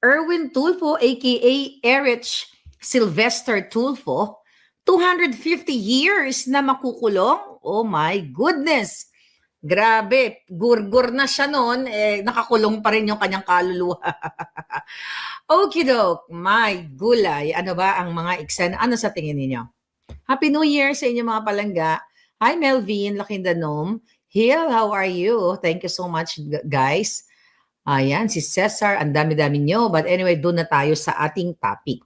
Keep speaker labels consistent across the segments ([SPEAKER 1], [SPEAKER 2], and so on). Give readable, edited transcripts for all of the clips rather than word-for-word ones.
[SPEAKER 1] Erwin Tulfo, aka Erich Sylvester Tulfo, 250 years na makukulong? Oh my goodness! Grabe, gurgur na siya noon, nakakulong pa rin yung kanyang kaluluwa. Okidok, my gulay. Ano ba ang mga eksena? Ano sa tingin ninyo? Happy New Year sa inyo mga palangga. Hi Melvin, Lakindanom. Hill, how are you? Thank you so much guys. Ayan, si Cesar, ang dami-dami nyo. But anyway, doon na tayo sa ating topic.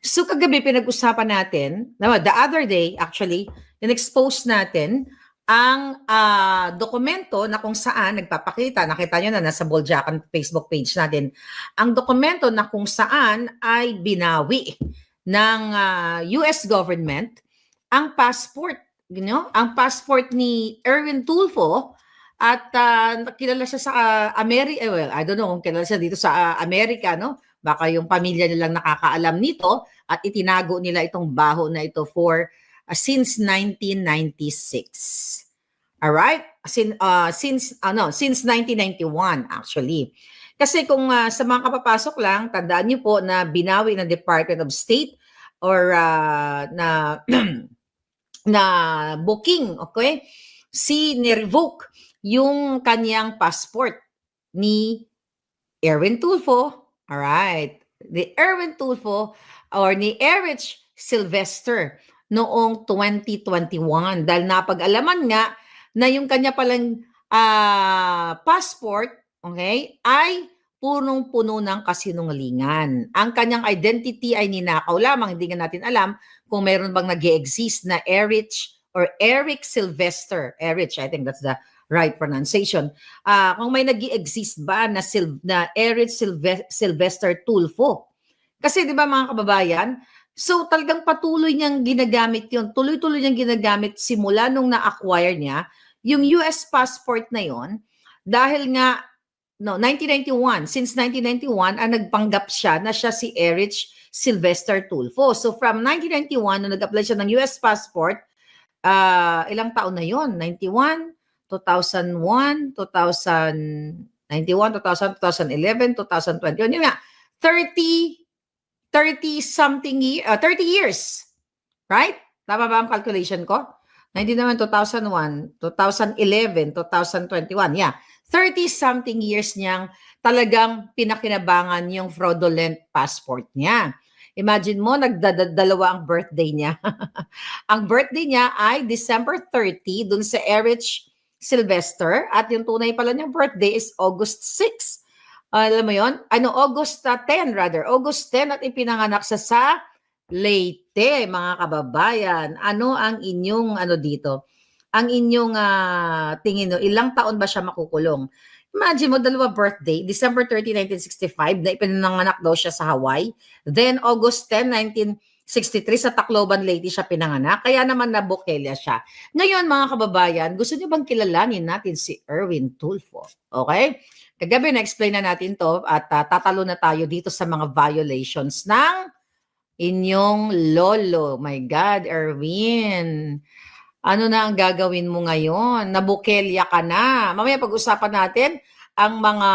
[SPEAKER 1] So kagabi pinag-usapan natin, the other day actually, in-expose natin ang dokumento na kung saan nagpapakita, nakita nyo na nasa Boljakan Facebook page natin, ang dokumento na kung saan ay binawi ng US government ang passport, ang passport ni Erwin Tulfo at kilala siya sa America, well, I don't know kung kilala siya dito sa Amerika, no? Baka yung pamilya nilang nakakaalam nito at itinago nila itong baho na ito for since 1996. All right? Since 1991 actually. Kasi kung sa mga kapapasok lang, tandaan niyo po na binawi ng Department of State or na na booking, okay? Ni-revoke yung kanyang passport ni Erwin Tulfo. All right. The Erwin Tulfo or ni Erich Sylvester noong 2021 dahil napag-alaman nga na yung kanya palang passport, okay, ay punong-puno ng kasinungalingan. Ang kanyang identity ay ninakaw lamang, hindi nga natin alam kung meron bang nag-exist na Erich or Eric Sylvester. Erich, I think that's the right pronunciation. Kung may nag-exist ba na Erich Sylvester Tulfo. Kasi di ba mga kababayan, so talagang patuloy niyang ginagamit yun. Tuloy-tuloy niyang ginagamit simula nung na-acquire niya yung US passport na yon dahil nga 1991, since 1991, nagpanggap siya na siya si Erich Sylvester Tulfo. So from 1991, nung nag-apply siya ng US passport, ilang taon na yon? 91, 2001, 2091, 2000, 2011, 2021. Yun nga, 30 something 30 years. Right? Tama ba ang calculation ko? 2001, 2011, 2021. Yeah. 30 something years niyang talagang pinakinabangan yung fraudulent passport niya. Imagine mo, nagdadalawa ang birthday niya. Ang birthday niya ay December 30 dun sa Erich Sylvester at yung tunay pala niyang birthday is August 6. Alam mo yon? August 10 rather. August 10 at ipinanganak siya sa Leyte, mga kababayan. Ano ang inyong dito? Ang inyong tingin, ilang taon ba siya makukulong? Imagine mo, dalawa birthday, December 30, 1965, na ipinanganak daw siya sa Hawaii. Then August 10, 1963, sa Tacloban, Leyte siya pinanganak. Kaya naman nabukelya siya. Ngayon, mga kababayan, gusto niyo bang kilalanin natin si Erwin Tulfo? Okay? Kagabi na-explain na natin to at tatalo na tayo dito sa mga violations ng inyong lolo. My God, Erwin. Ano na ang gagawin mo ngayon? Nabukelya ka na. Mamaya pag-usapan natin ang mga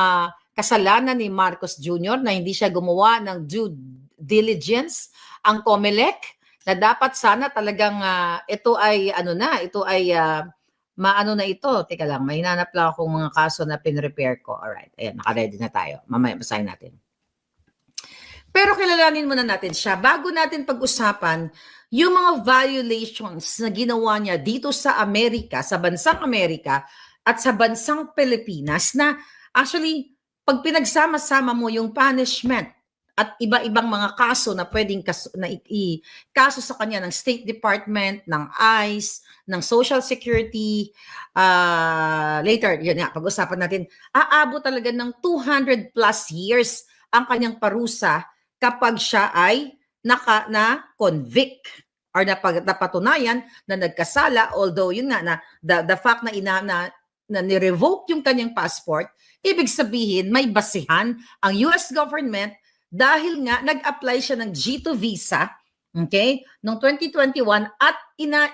[SPEAKER 1] kasalanan ni Marcos Jr. na hindi siya gumawa ng due diligence, ang COMELEC, na dapat sana talagang ito ay maano na ito. Teka lang, may hinanap lang akong mga kaso na pinrepair ko. Alright, ayan, naka-ready na tayo. Mamaya basahin natin. Pero kilalanin muna natin siya. Bago natin pag-usapan yung mga violations na ginawa niya dito sa Amerika, sa bansang Amerika at sa bansang Pilipinas na actually pag pinagsama-sama mo yung punishment at iba-ibang mga kaso na pwedeng kaso sa kanya ng State Department, ng ICE, ng Social Security, later, yun nga, pag-usapan natin, aabot talaga ng 200 plus years ang kanyang parusa kapag siya ay na-convict or napatunayan na nagkasala, although yun nga, the fact na ni-revoke yung kanyang passport, ibig sabihin may basihan ang US government dahil nga nag-apply siya ng G2 visa, okay, noong 2021 at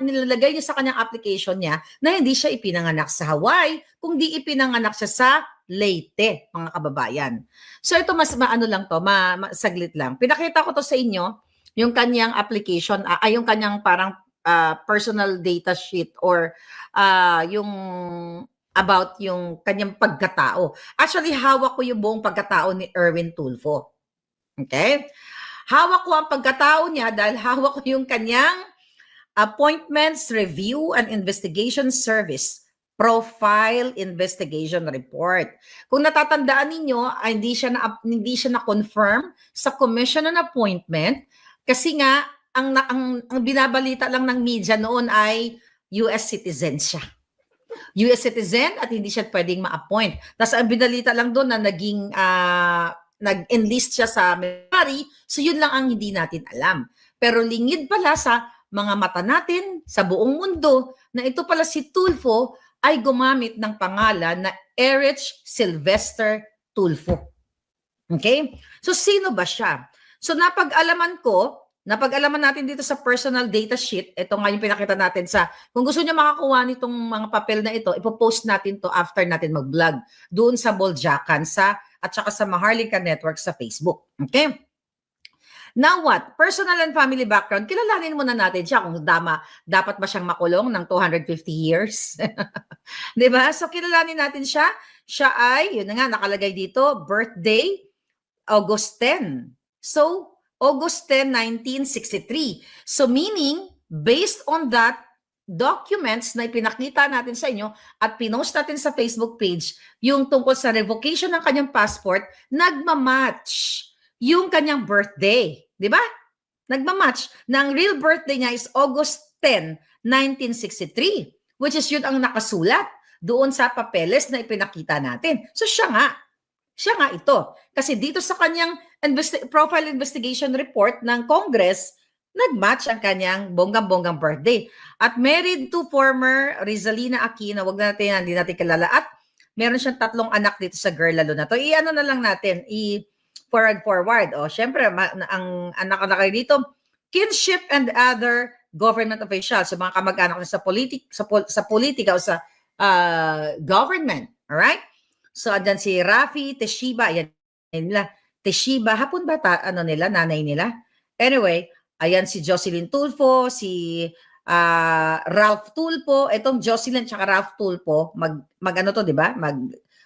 [SPEAKER 1] nilalagay niya sa kanyang application niya na hindi siya ipinanganak sa Hawaii, kundi ipinanganak siya sa Leyte, mga kababayan. So ito mas maano lang to, saglit lang. Pinakita ko to sa inyo, yung kanyang application, yung kanyang parang personal data sheet or yung about yung kanyang pagkatao. Actually, hawak ko yung buong pagkatao ni Erwin Tulfo. Okay? Hawak ko ang pagkatao niya dahil hawak ko yung kanyang Appointments Review and Investigation Service Profile Investigation Report. Kung natatandaan ninyo, hindi siya na-confirm sa commission on appointment kasi nga ang binabalita lang ng media noon ay US citizen siya. US citizen at hindi siya pwedeng ma-appoint. Tapos ang binalita lang doon na nag-enlist siya sa military, so yun lang ang hindi natin alam. Pero lingid pala sa mga mata natin sa buong mundo na ito pala si Tulfo ay gumamit ng pangalan na Erich Sylvester Tulfo. Okay? So sino ba siya? So napag-alaman natin dito sa personal data sheet, ito nga yung pinakita natin kung gusto niyo makakuha nitong mga papel na ito, ipopost natin to after natin mag-vlog doon sa Boljakan at saka sa Maharlika Network sa Facebook. Okay? Now what? Personal and family background, kilalanin muna natin siya kung dapat ba siyang makulong ng 250 years. Diba? So kilalanin natin siya. Siya ay, yun na nga, nakalagay dito, birthday, August 10. So, August 10, 1963. So meaning, based on that documents na ipinakita natin sa inyo at pinost natin sa Facebook page, yung tungkol sa revocation ng kanyang passport, nagmamatch yung kanyang birthday. Di ba? Nagmamatch. Na ang real birthday niya is August 10, 1963, which is yun ang nakasulat doon sa papeles na ipinakita natin. So siya nga ito. Kasi dito sa kanyang profile investigation report ng Congress, nagmatch ang kanyang bonggang-bonggang birthday. At married to former Rizalina Aquino, hindi natin kilala. At meron siyang 3 anak dito sa girl lalo na to. I-ano na lang natin, forward. O, syempre, ang anak dito, kinship and other government officials, so mga kamag-anak sa politika o sa government. Alright? So, andyan si Rafi Teshiba. Ayan nila. Teshiba, hapon ba nanay nila? Anyway, ayan si Jocelyn Tulfo, si Ralph Tulfo. Itong Jocelyn at Ralph Tulfo, di ba?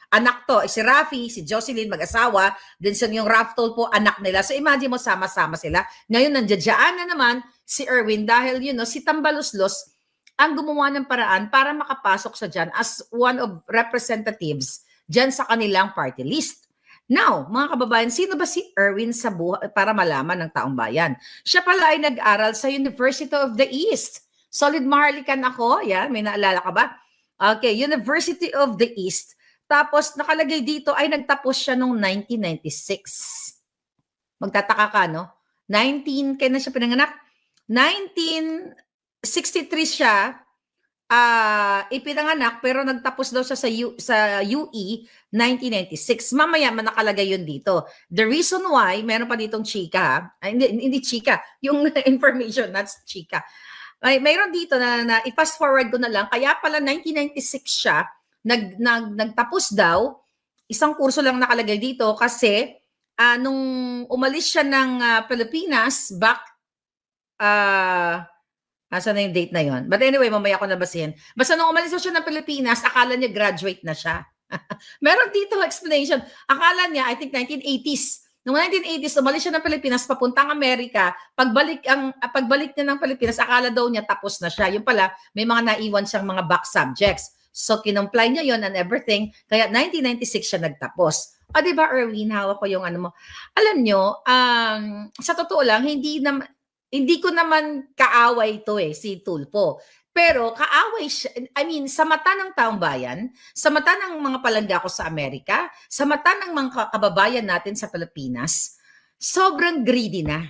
[SPEAKER 1] Anak to, si Rafi, si Jocelyn, mag-asawa, din sa yung Ralph Tulfo, anak nila. So imagine mo, sama-sama sila. Ngayon, nandiyan na naman si Erwin dahil, si Tambaluslos ang gumawa ng paraan para makapasok sa dyan as one of representatives dyan sa kanilang party list. Now, mga kababayan, sino ba si Erwin sa buhay para malaman ng taong bayan? Siya pala ay nag-aral sa University of the East. Solid Maharlikan ako. Yan, may naalala ka ba? Okay, University of the East. Tapos nakalagay dito ay nagtapos siya noong 1996. Magtataka ka, no? Kailan siya pinanganak? 1963 siya ipinanganak pero nagtapos daw siya sa UE 1996. Mamaya nakalagay yun dito. The reason why, meron pa ditong chika, hindi chika, yung information, that's chika. Mayroon dito na i-fast forward ko na lang, kaya pala 1996 siya, nagtapos daw, isang kurso lang nakalagay dito kasi nung umalis siya ng Pilipinas, nasa na yung date na yon. But anyway, mamaya ko nabasihin. Basta nung umalis siya ng Pilipinas, akala niya graduate na siya. Meron dito explanation. Akala niya, I think 1980s. Noong 1980s, umalis siya ng Pilipinas, papuntang Amerika. Pagbalik niya ng Pilipinas, akala daw niya tapos na siya. Yung pala, may mga naiwan siyang mga back subjects. So, kinomply niya yon and everything. Kaya 1996 siya nagtapos. O, diba, Erwin, hawak ko yung ano mo. Alam nyo, sa totoo lang, hindi ko naman kaaway ito si Tulfo. Pero kaaway siya, sa mata ng taong bayan, sa mata ng mga palangga ko sa Amerika, sa mata ng mga kababayan natin sa Pilipinas, sobrang greedy na.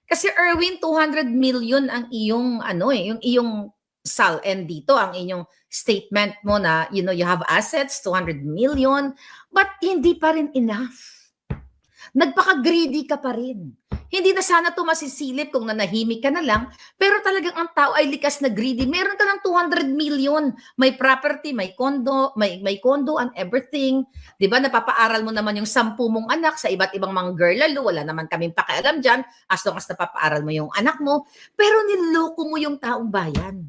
[SPEAKER 1] Kasi Erwin, 200 million ang iyong yung iyong SALN dito, ang inyong statement mo na you have assets 200 million, but hindi pa rin enough. Nagpaka-greedy ka pa rin. Hindi na sana to masisilip kung nanahimik ka na lang, pero talagang ang tao ay likas na greedy. Meron ka ng 200 million, may property, may condo, may condo and everything. 'Di ba? Napapaaral mo naman yung 10 mong anak sa iba't ibang mga girl lalo, wala naman kaming pakialam diyan as long as napapaaral mo yung anak mo, pero niloko mo yung taong bayan.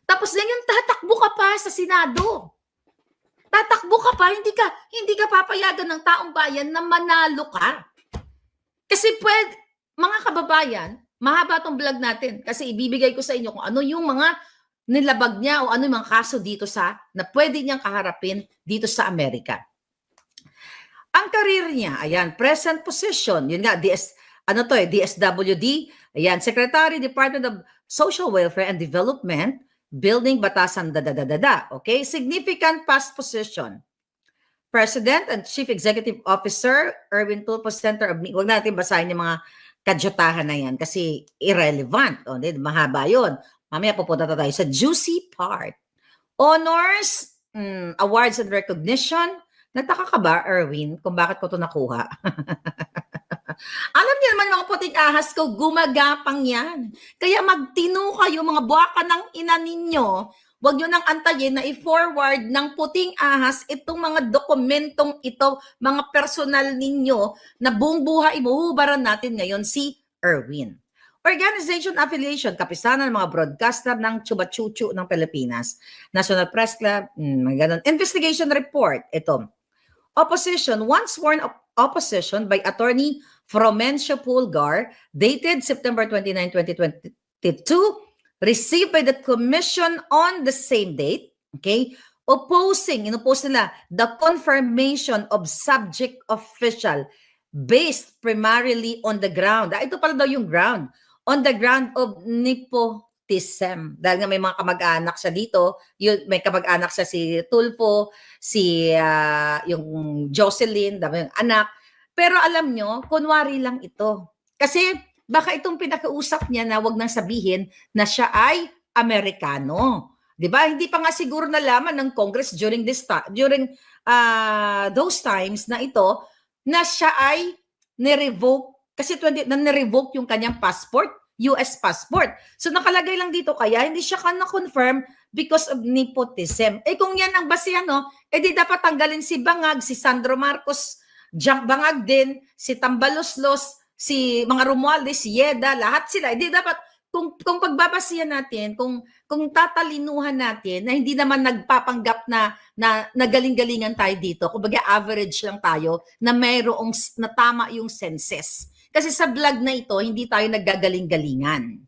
[SPEAKER 1] Tapos ngayon tatakbo ka pa sa Senado. Tatakbo ka pa, hindi ka papayagan ng taong bayan na manalo ka. Kasi mga kababayan, mahaba tong vlog natin kasi ibibigay ko sa inyo kung ano yung mga nilabag niya o ano yung mga kaso dito na pwede niyang kaharapin dito sa Amerika. Ang career niya, ayan, present position, yun nga, DSWD, ayan, Secretary, Department of Social Welfare and Development, Building Batasan, okay? Significant past position. President and Chief Executive Officer, Erwin Tulfo Center of... Huwag natin basahin yung mga kadyotahan na yan kasi irrelevant. O, mahaba yun. Mamaya pupunta tayo sa juicy part. Honors, awards and recognition. Nagtaka ka ba, Erwin, kung bakit ko ito nakuha? Alam niyo naman mga puting ahas ko, gumagapang yan. Kaya magtino kayo, mga buwaka ng ina ninyo. Huwag nyo nang antayin na i-forward ng puting ahas itong mga dokumentong ito, mga personal ninyo na buong buhay imuhubaran natin ngayon si Erwin. Organization affiliation, kapisanan ng mga broadcaster ng Chuba Chuchu ng Pilipinas. National Press Club, ganun. Investigation report, ito. Opposition, once sworn opposition by Attorney Fromencio Pulgar, dated September 29, 2022, received by the Commission on the same date, okay, inopose nila the confirmation of subject official based primarily on the ground. Ito pala daw yung ground. On the ground of nepotism. Dahil nga may mga kamag-anak siya dito, may kamag-anak siya si Tulfo, yung Jocelyn, dami yung anak. Pero alam nyo, kunwari lang ito. Kasi baka itong pinakausap niya na wag nang sabihin na siya ay Amerikano. 'Di ba? Hindi pa nga siguro nalaman ng Congress during those times na ito na siya ay ni-revoke kasi na-revoke yung kanyang passport, US passport. So nakalagay lang dito kaya hindi siya na-confirm because of nepotism. Kung yan ang basihan, no, di dapat tanggalin si Bangag, si Sandro Marcos, Jack Bangag din, si Tambaloslos, si mga Romualdez, si Yeda, lahat sila. Hindi dapat, kung pagbabasihan natin, kung tatalinuhan natin na hindi naman nagpapanggap na galing-galingan tayo dito, kumbaga average lang tayo na mayroong na tama yung senses. Kasi sa vlog na ito, hindi tayo naggagaling-galingan.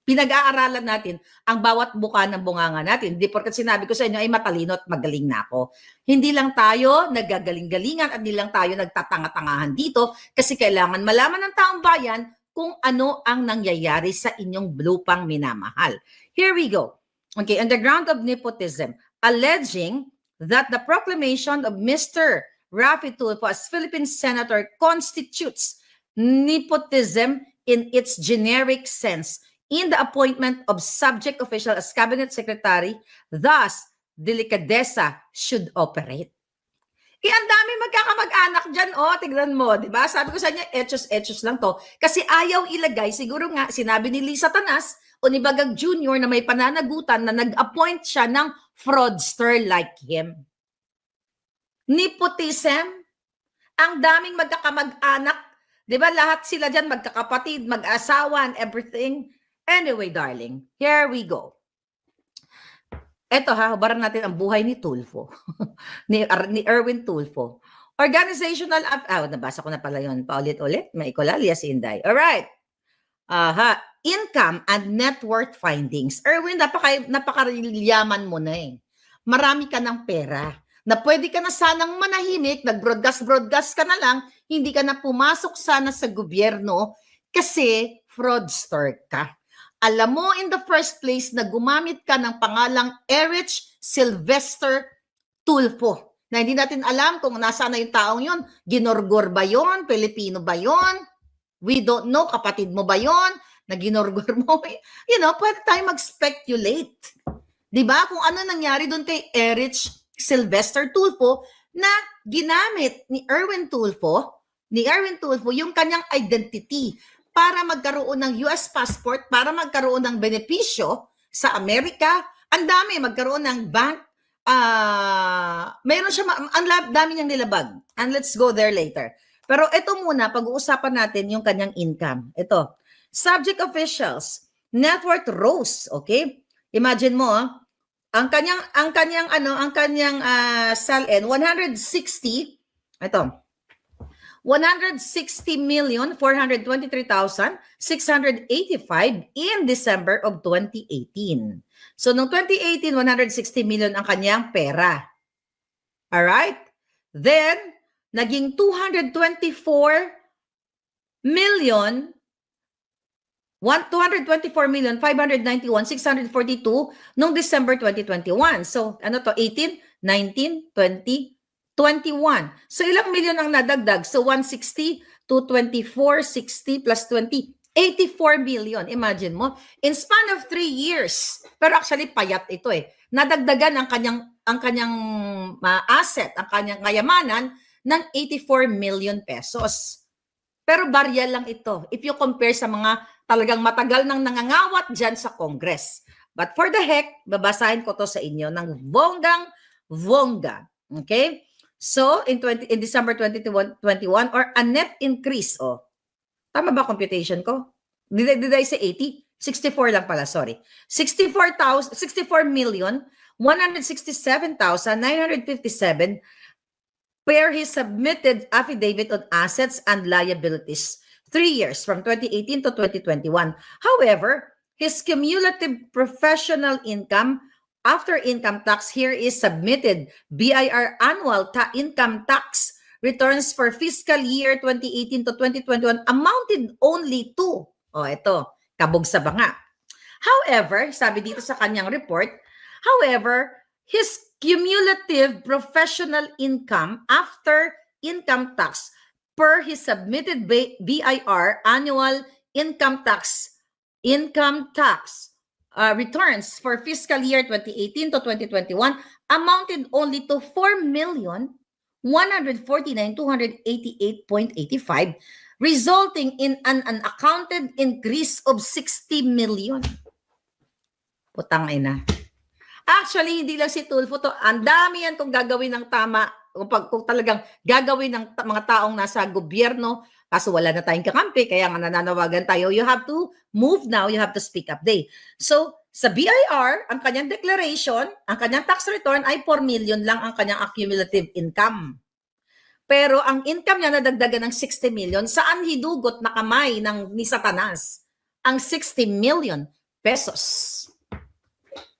[SPEAKER 1] Pinag-aaralan natin ang bawat buka ng bunganga natin. Hindi porkat sinabi ko sa inyo ay matalino at magaling na ako. Hindi lang tayo naggagaling-galingan at hindi lang tayo nagtatanga-tangahan dito kasi kailangan malaman ng taong bayan kung ano ang nangyayari sa inyong lupang minamahal. Here we go. Okay, on the ground of nepotism, alleging that the proclamation of Mr. Raffy Tulfo as Philippine Senator constitutes nepotism in its generic sense in the appointment of subject official as cabinet secretary, thus, delikadesa should operate. Ang dami magkakamag-anak dyan, tignan mo, di ba? Sabi ko sa inyo, etchos lang to. Kasi ayaw ilagay, siguro nga, sinabi ni Lisa Tanas o ni Bagag Jr. na may pananagutan na nag-appoint siya ng fraudster like him. Nepotism, ang daming magkakamag-anak, di ba? Lahat sila dyan, magkakapatid, mag-asawa, and everything. Anyway, darling, here we go. Eto hubaran natin ang buhay ni Tulfo, ni Erwin Tulfo. Organizational, nabasa ko na pala yun, paulit-ulit, may ikolaliya si Inday. Alright. Income and net worth findings. Erwin, napakayaman mo na eh. Marami ka ng pera na pwede ka na sanang manahimik, nag-broadcast ka na lang, hindi ka na pumasok sana sa gobyerno kasi fraudster ka. Alam mo, in the first place, na gumamit ka ng pangalang Erich Sylvester Tulfo. Na hindi natin alam kung nasaan na yung taong yun. Ginorgor ba yun? Pilipino ba yun? We don't know. Kapatid mo ba yun? Na ginorgor mo? Pwede tayo mag-speculate. Diba? Kung ano nangyari doon kay Erich Sylvester Tulfo na ginamit ni Erwin Tulfo yung kanyang identity para magkaroon ng US passport, para magkaroon ng benepisyo sa Amerika. Ang dami, magkaroon ng bank. Mayroon siya, ang dami niyang nilabag. And let's go there later. Pero ito muna, pag-uusapan natin yung kanyang income. Ito, subject officials, net worth rose, okay? Imagine mo, ang kanyang SALN 160, ito, 160,423,685 in December of 2018. So, noong 2018, 160 million ang kanyang pera. Alright? Then, naging 224,591,642 noong December 2021. So, ano to? 18, 19, 20, 21. So, ilang million ang nadagdag? So, 160, 224, 60 plus 20, 84 million. Imagine mo. In span of 3 years. Pero actually, payat ito eh. Nadagdagan ang kanyang asset, ang kanyang kayamanan ng 84 million pesos. Pero barya lang ito. If you compare sa mga talagang matagal nang nangangawat dyan sa Congress. But for the heck, babasahin ko to sa inyo ng bonggang-bongga. Okay? So, in December 2021, or a net increase, tama ba computation ko? Did I say 80? 64 lang pala, sorry. 64,167,957 per his submitted affidavit on assets and liabilities 3 years from 2018 to 2021. However, his cumulative professional income after income tax here is submitted BIR annual income tax returns for fiscal year 2018 to 2021 amounted only to, ito, kabog sa banga. However, sabi dito sa kanyang report, however, his cumulative professional income after income tax per his submitted BIR annual income tax returns for fiscal year 2018 to 2021 amounted only to 4,149,288.85, resulting in an unaccounted increase of 60 million. Putang ina. Actually, hindi lang si Tulfo to. Ang dami yan kung gagawin ng tama, kung talagang gagawin ng mga taong nasa gobyerno, kaso wala na tayong kakampi, kaya nga nananawagan tayo, you have to move now, you have to speak up day. So, sa BIR, ang kanyang declaration, ang kanyang tax return ay 4 million lang ang kanyang accumulative income. Pero ang income niya nadagdagan ng 60 million, saan hidugot na kamay ni Satanas? Ang 60 million pesos.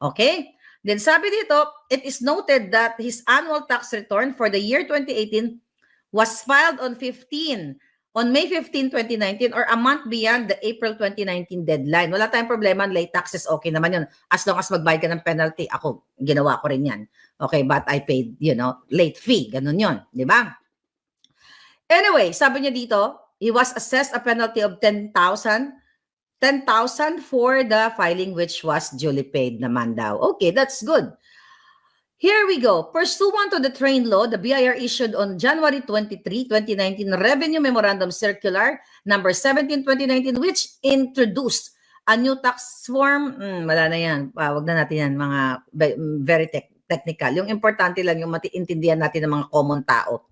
[SPEAKER 1] Okay? Then sabi dito, it is noted that his annual tax return for the year 2018 was filed on May 15, 2019 or a month beyond the April 2019 deadline. Wala tayong problema, late taxes, okay naman yun. As long as magbayad ka ng penalty, ako, ginawa ko rin yan. Okay, but I paid, late fee. Ganun yun, di ba? Anyway, sabi niya dito, he was assessed a penalty of 10,000 for the filing which was duly paid naman daw. Okay, that's good. Here we go. Pursuant to the train law, the BIR issued on January 23, 2019, Revenue Memorandum Circular number 17, 2019, which introduced a new tax form. Wala na yan. Wag na natin yan, mga very technical. Yung importante lang yung matiintindihan natin ng mga common tao.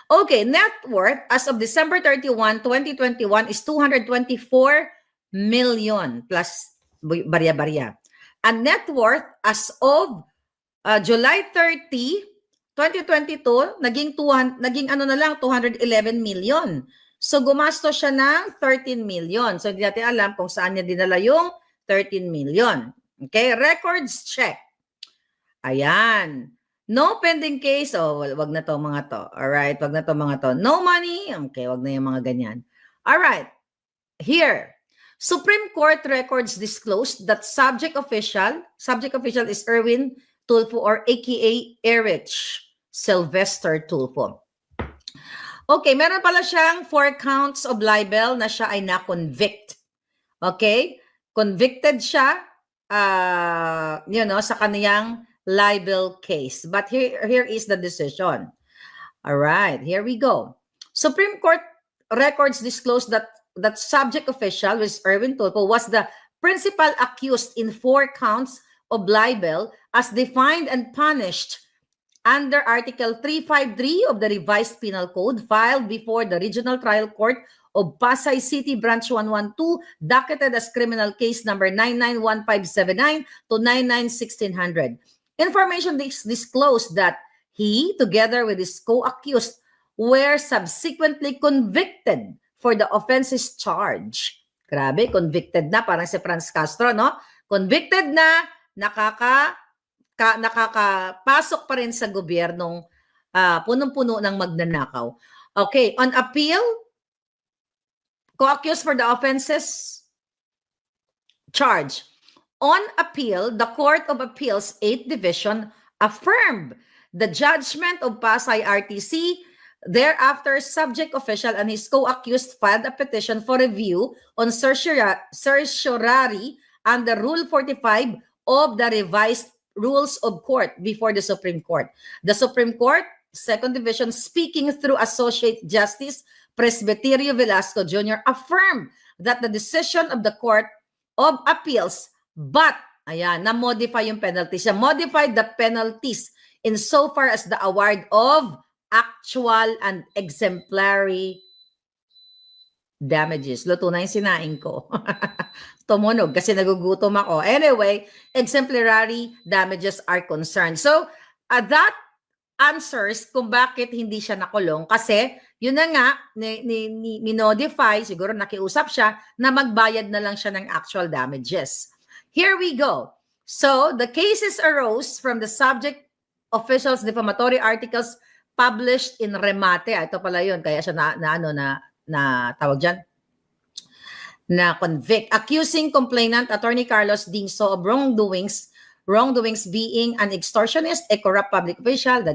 [SPEAKER 1] Okay, net worth as of December 31, 2021 is 224 million plus barya-barya. And net worth as of July 30, 2022, naging 211 million. So gumastos siya ng 13 million. So hindi natin alam kung saan niya dinala yung 13 million. Okay, records check. Ayan. No pending case. Wag na to mga to. Alright, wag na to mga to. No money. Okay, wag na yung mga ganyan. Alright. Here. Supreme Court records disclosed that subject official is Erwin Tulfo or aka Erich Sylvester Tulfo. Okay, meron pala siyang 4 counts of libel na siya ay na-convict. Okay? Convicted siya sa kaniyang libel case. But here is the decision. All right, here we go. Supreme Court records disclose that that subject official, which is Erwin Tulfo, was the principal accused in 4 counts of libel as defined and punished under Article 353 of the Revised Penal Code, filed before the Regional Trial Court of Pasay City Branch 112, docketed as criminal case number 991579 to 991600. Information disclosed that he, together with his co-accused, were subsequently convicted for the offenses charged. Grabe, convicted na, parang si Franz Castro, no? Convicted na, nakakapasok pa rin sa gobyernong punong-puno ng magnanakaw. Okay, on appeal, co-accused for the offenses charged. On appeal, the Court of Appeals 8th Division affirmed the judgment of Pasay RTC. Thereafter, subject official and his co-accused filed a petition for review on certiorari under Rule 45 of the revised Rules of Court before the Supreme Court. The Supreme Court, 2nd Division, speaking through Associate Justice Presbiterio Velasco Jr., affirmed that the decision of the Court of Appeals, but, ayan, na-modify yung penalties. Modified the penalties insofar as the award of actual and exemplary damages. Luto na yung sinaing ko. Tumunog kasi nagugutom ako. Anyway, exemplary damages are concerned. So, that answers kung bakit hindi siya nakulong. Kasi, yun na nga, minodify, siguro nakiusap siya, na magbayad na lang siya ng actual damages. Here we go. So, the cases arose from the subject official's defamatory articles published in Remate. Ito pala yun, kaya siya na tawag dyan, na convict, accusing complainant Attorney Carlos Dingso of wrongdoings being an extortionist, a corrupt public official,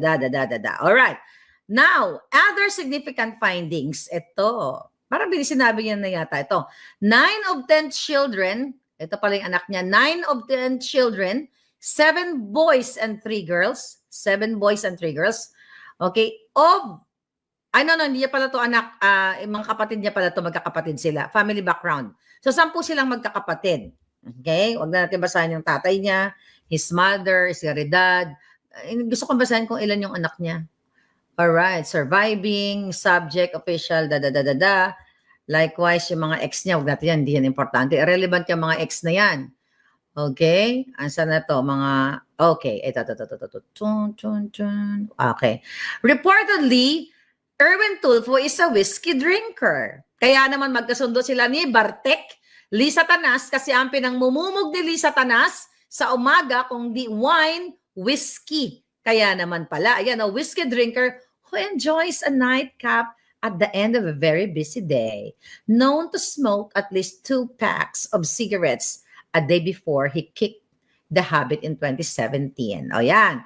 [SPEAKER 1] All right. Now, other significant findings. Ito, parang sinabi niya na yata ito. 9 of 10 children, ito pala yung anak niya, 9 of 10 children, 7 boys and 3 girls, 7 boys and 3 girls, okay, hindi niya pala to anak, mga kapatid niya pala to, magkakapatid sila. Family background. So, 10 silang magkakapatid. Okay? Huwag na natin basahin yung tatay niya, his mother, si Redad. Gusto kong basahin kung ilan yung anak niya. Alright. Surviving, subject, official, Likewise, yung mga ex niya, huwag natin yan, hindi yan importante. Irrelevant yung mga ex na yan. Okay? Ansan na to? Okay. Okay. Reportedly, Erwin Tulfo is a whiskey drinker. Kaya naman magkasundo sila ni Bartek, Lisa Tanas, kasi ang pinangmumumog ni Lisa Tanas sa umaga kung di wine, whiskey. Kaya naman pala, ayan, a whiskey drinker who enjoys a nightcap at the end of a very busy day, known to smoke at least 2 packs of cigarettes a day before he kicked the habit in 2017. O yan.